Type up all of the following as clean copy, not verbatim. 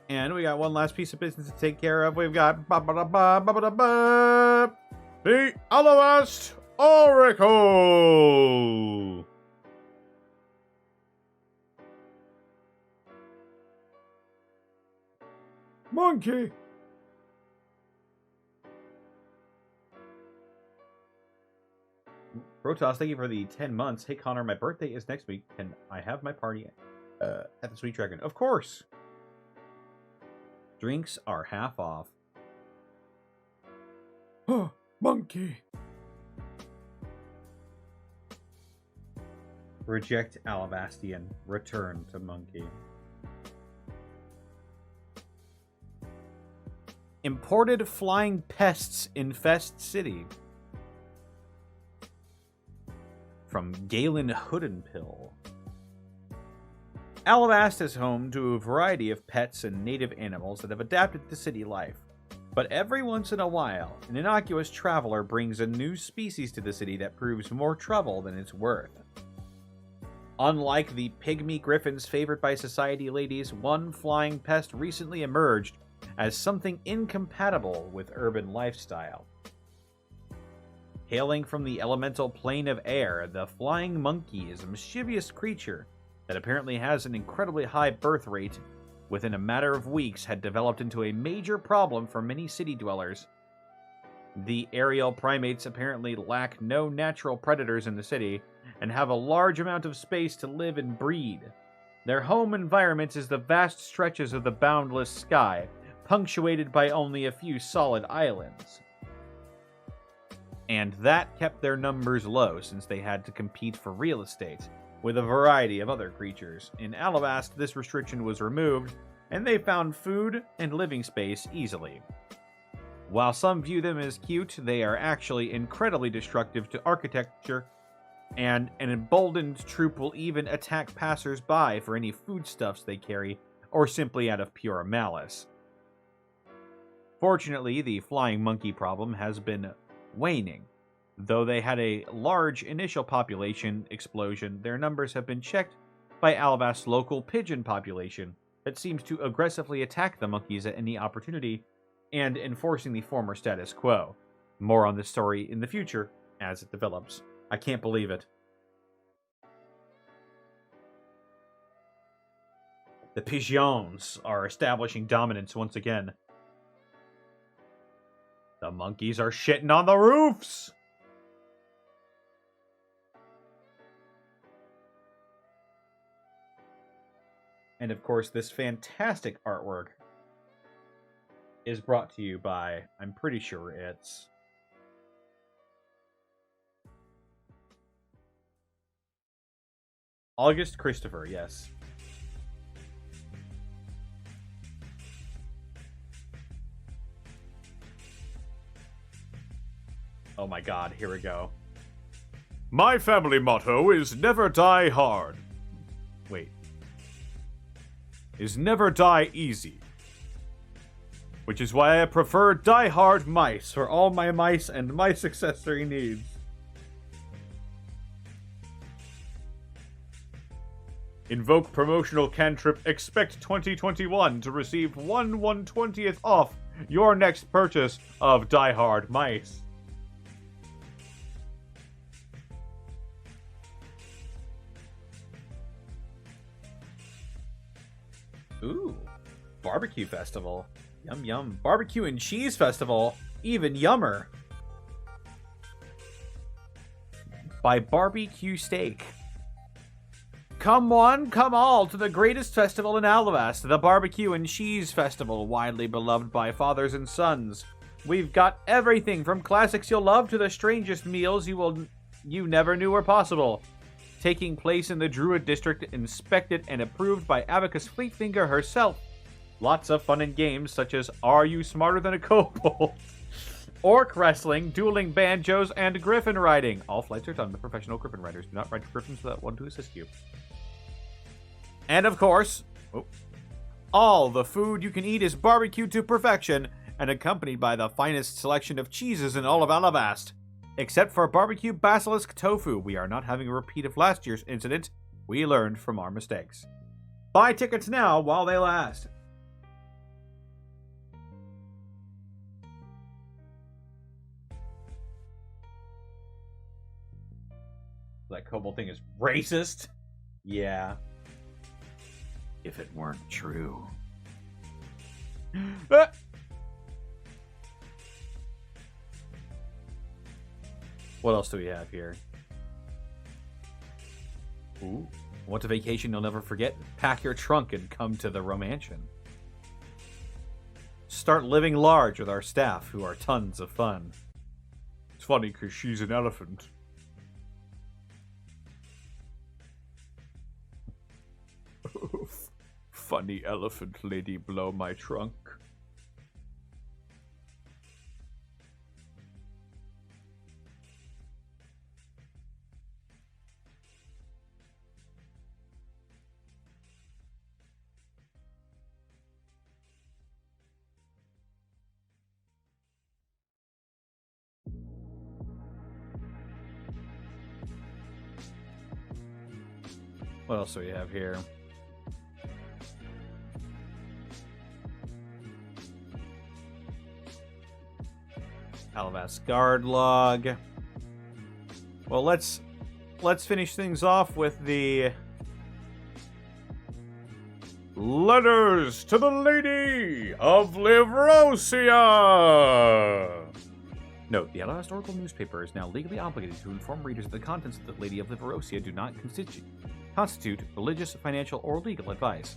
And we got one last piece of business to take care of. We've got the Alivast Oracle. Monkey. Protoss, thank you for the 10 months. Hey, Connor, my birthday is next week. Can I have my party at the Sweet Dragon? Of course. Drinks are half off. Oh, monkey. Reject Alivastian. Return to monkey. Imported flying pests infest city. From Galen Hoodenpill. Alivast is home to a variety of pets and native animals that have adapted to city life. But every once in a while, an innocuous traveler brings a new species to the city that proves more trouble than it's worth. Unlike the pygmy griffins favored by society ladies, one flying pest recently emerged as something incompatible with urban lifestyle. Hailing from the elemental plane of air, the flying monkey is a mischievous creature that apparently has an incredibly high birth rate, within a matter of weeks had developed into a major problem for many city dwellers. The aerial primates apparently lack no natural predators in the city, and have a large amount of space to live and breed. Their home environment is the vast stretches of the boundless sky, punctuated by only a few solid islands. And that kept their numbers low, since they had to compete for real estate with a variety of other creatures. In Alivast, this restriction was removed, and they found food and living space easily. While some view them as cute, they are actually incredibly destructive to architecture, and an emboldened troop will even attack passers-by for any foodstuffs they carry, or simply out of pure malice. Fortunately, the flying monkey problem has been waning. Though they had a large initial population explosion, their numbers have been checked by Alivast's local pigeon population that seems to aggressively attack the monkeys at any opportunity, and enforcing the former status quo. More on this story in the future as it develops. I can't believe it. The pigeons are establishing dominance once again. The monkeys are shitting on the roofs! And of course, this fantastic artwork is brought to you by, I'm pretty sure it's August Christopher, yes. Oh my god, here we go. My family motto is never die hard. Wait. Is never die easy. Which is why I prefer Die Hard Mice for all my mice and mice accessory needs. Invoke promotional cantrip Expect 2021 to receive 1/120th off your next purchase of Die Hard Mice. Ooh, barbecue festival. Yum yum. Barbecue and cheese festival. Even yummer. By Barbecue Steak. Come one, come all to the greatest festival in Alivast, the Barbecue and Cheese Festival, widely beloved by fathers and sons. We've got everything from classics you'll love to the strangest meals you never knew were possible. Taking place in the Druid District, inspected and approved by Abacus Fleetfinger herself. Lots of fun and games such as Are You Smarter Than a Kobold? Orc wrestling, dueling banjos, and griffin riding. All flights are done by professional griffin riders. Do not ride griffins without one to assist you. And of course, all the food you can eat is barbecued to perfection and accompanied by the finest selection of cheeses in all of Alivast. Except for barbecue basilisk tofu, we are not having a repeat of last year's incident. We learned from our mistakes. Buy tickets now while they last. That kobold thing is racist? Yeah. If it weren't true. Ah! What else do we have here? Ooh. Want a vacation you'll never forget? Pack your trunk and come to the Romantian. Start living large with our staff, who are tons of fun. It's funny because she's an elephant. Funny elephant lady blow my trunk. What else do we have here? Alivast guard log. Well, let's finish things off with the letters to the Lady of Livrosia. Note, the Alivast Oracle newspaper is now legally obligated to inform readers of the contents of the Lady of Livrosia do not constitute religious, financial, or legal advice.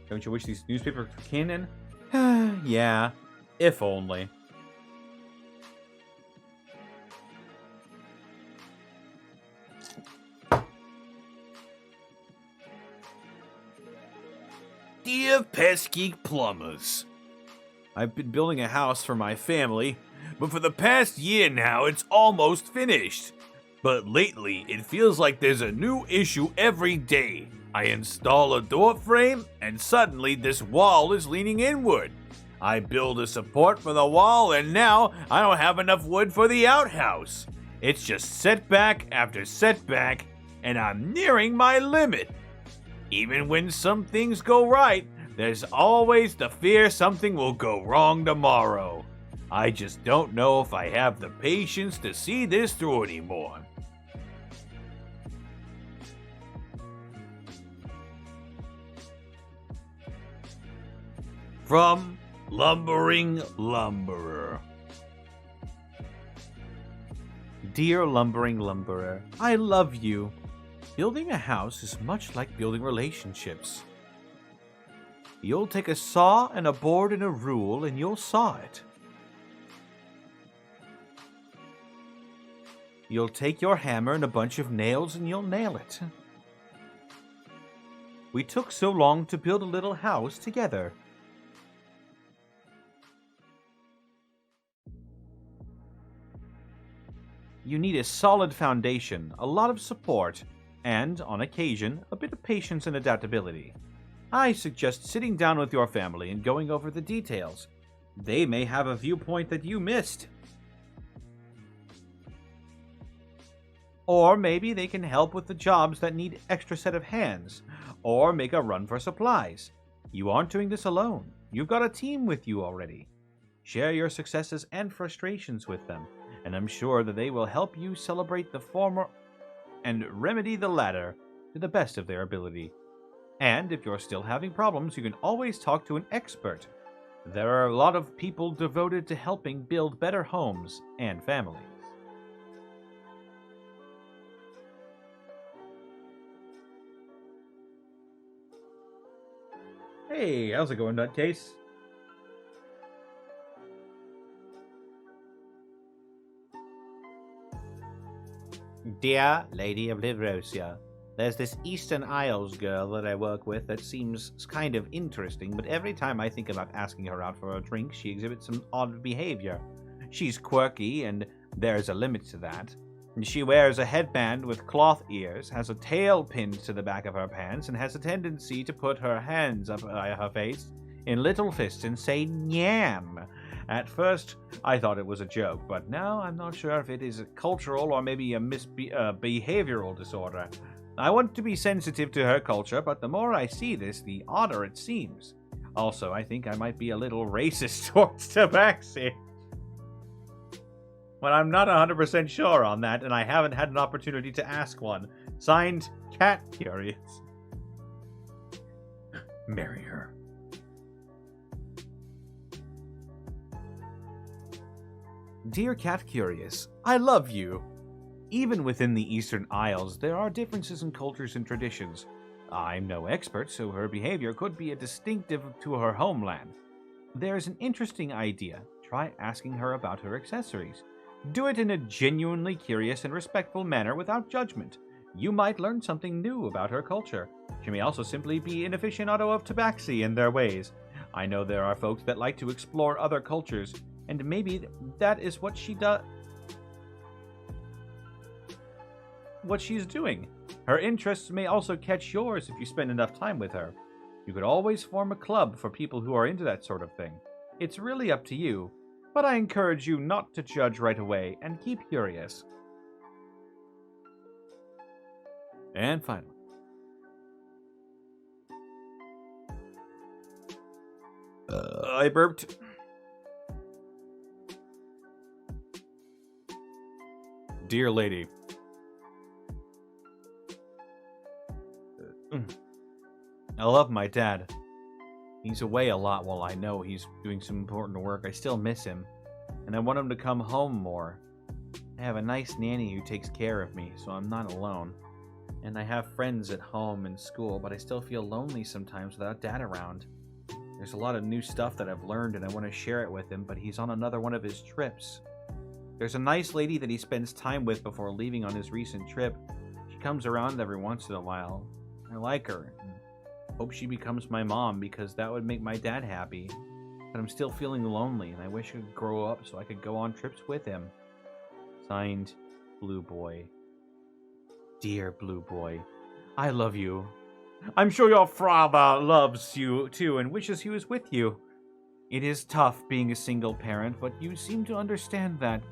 Don't you wish these newspapers were canon? Yeah, if only. Dear pesky plumbers, I've been building a house for my family, but for the past year now it's almost finished. But lately it feels like there's a new issue every day. I install a door frame and suddenly this wall is leaning inward. I build a support for the wall and now I don't have enough wood for the outhouse. It's just setback after setback and I'm nearing my limit. Even when some things go right, there's always the fear something will go wrong tomorrow. I just don't know if I have the patience to see this through anymore. From Lumbering Lumberer. Dear Lumbering Lumberer, I love you. Building a house is much like building relationships. You'll take a saw and a board and a rule and you'll saw it. You'll take your hammer and a bunch of nails and you'll nail it. We took so long to build a little house together. You need a solid foundation, a lot of support, and, on occasion, a bit of patience and adaptability. I suggest sitting down with your family and going over the details. They may have a viewpoint that you missed. Or maybe they can help with the jobs that need extra set of hands, or make a run for supplies. You aren't doing this alone. You've got a team with you already. Share your successes and frustrations with them, and I'm sure that they will help you celebrate the former and remedy the latter to the best of their ability. And if you're still having problems, you can always talk to an expert. There are a lot of people devoted to helping build better homes and families. Hey, how's it going, Nutcase? Dear Lady of Livrosia, there's this Eastern Isles girl that I work with that seems kind of interesting, but every time I think about asking her out for a drink, she exhibits some odd behavior. She's quirky, and there's a limit to that. She wears a headband with cloth ears, has a tail pinned to the back of her pants, and has a tendency to put her hands up her face in little fists and say "nyam." At first, I thought it was a joke, but now I'm not sure if it is cultural or maybe a behavioral disorder. I want to be sensitive to her culture, but the more I see this, the odder it seems. Also, I think I might be a little racist towards Tabaxi. But I'm not 100% sure on that, and I haven't had an opportunity to ask one. Signed, Cat Curious. Marry her. Dear Cat Curious, I love you. Even within the Eastern Isles, there are differences in cultures and traditions. I'm no expert, so her behavior could be a distinctive to her homeland. There's an interesting idea. Try asking her about her accessories. Do it in a genuinely curious and respectful manner without judgment. You might learn something new about her culture. She may also simply be an aficionado of tabaxi in their ways. I know there are folks that like to explore other cultures, and maybe that is what she does. What she's doing. Her interests may also catch yours if you spend enough time with her. You could always form a club for people who are into that sort of thing. It's really up to you, but I encourage you not to judge right away and keep curious. And finally, I burped. Dear lady, I love my dad. He's away a lot while I know he's doing some important work. I still miss him, and I want him to come home more. I have a nice nanny who takes care of me, so I'm not alone. And I have friends at home and school, but I still feel lonely sometimes without Dad around. There's a lot of new stuff that I've learned, and I want to share it with him, but he's on another one of his trips. There's a nice lady that he spends time with before leaving on his recent trip. She comes around every once in a while. I like her. Hope she becomes my mom, because that would make my dad happy. But I'm still feeling lonely, and I wish I could grow up so I could go on trips with him. Signed, Blue Boy. Dear Blue Boy, I love you. I'm sure your father loves you too and wishes he was with you. It is tough being a single parent, but you seem to understand that.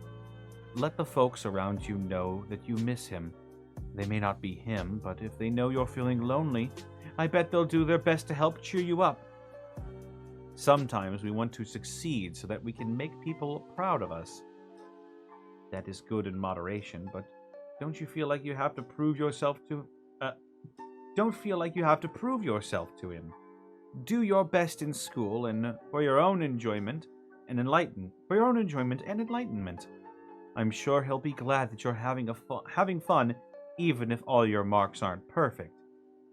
Let the folks around you know that you miss him. They may not be him, but if they know you're feeling lonely, I bet they'll do their best to help cheer you up. Sometimes we want to succeed so that we can make people proud of us. That is good in moderation, but don't you feel like you have to prove yourself to... Don't feel like you have to prove yourself to him. Do your best in school and for your own enjoyment and enlightenment. I'm sure he'll be glad that you're having fun, even if all your marks aren't perfect.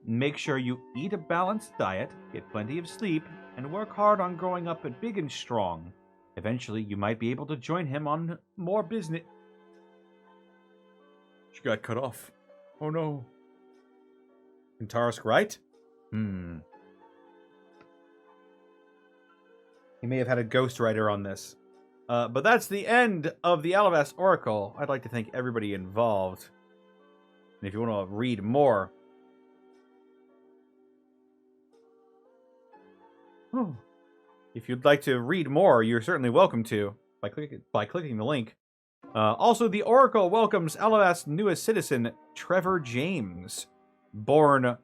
Make sure you eat a balanced diet, get plenty of sleep, and work hard on growing up big and strong. Eventually, you might be able to join him on more business. She got cut off. Oh no. Tarask, right? He may have had a ghostwriter on this. But that's the end of the Alivast Oracle. I'd like to thank everybody involved. And if you want to read more... If you'd like to read more, you're certainly welcome to by clicking the link. Also, the Oracle welcomes Alivast's newest citizen, Trevor James, born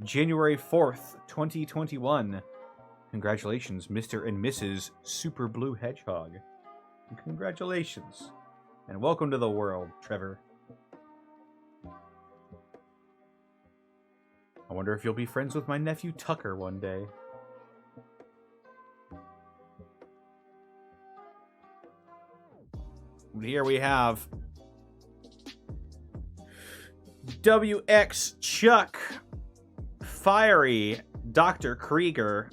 January 4th, 2021. Congratulations, Mr. and Mrs. Super Blue Hedgehog. Congratulations. And welcome to the world, Trevor. I wonder if you'll be friends with my nephew Tucker one day. Here we have WX Chuck, Fiery, Dr. Krieger,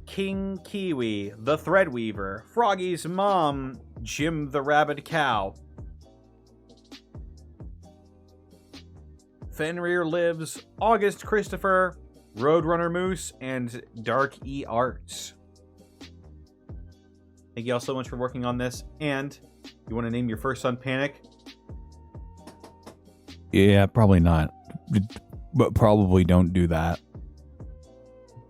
King Kiwi, The Threadweaver, Froggy's Mom, Jim the Rabid Cow, Fenrir Lives, August Christopher, Roadrunner Moose, and Dark E Arts. Thank you all so much for working on this. And you want to name your first son Panic? Yeah, probably not. But probably don't do that.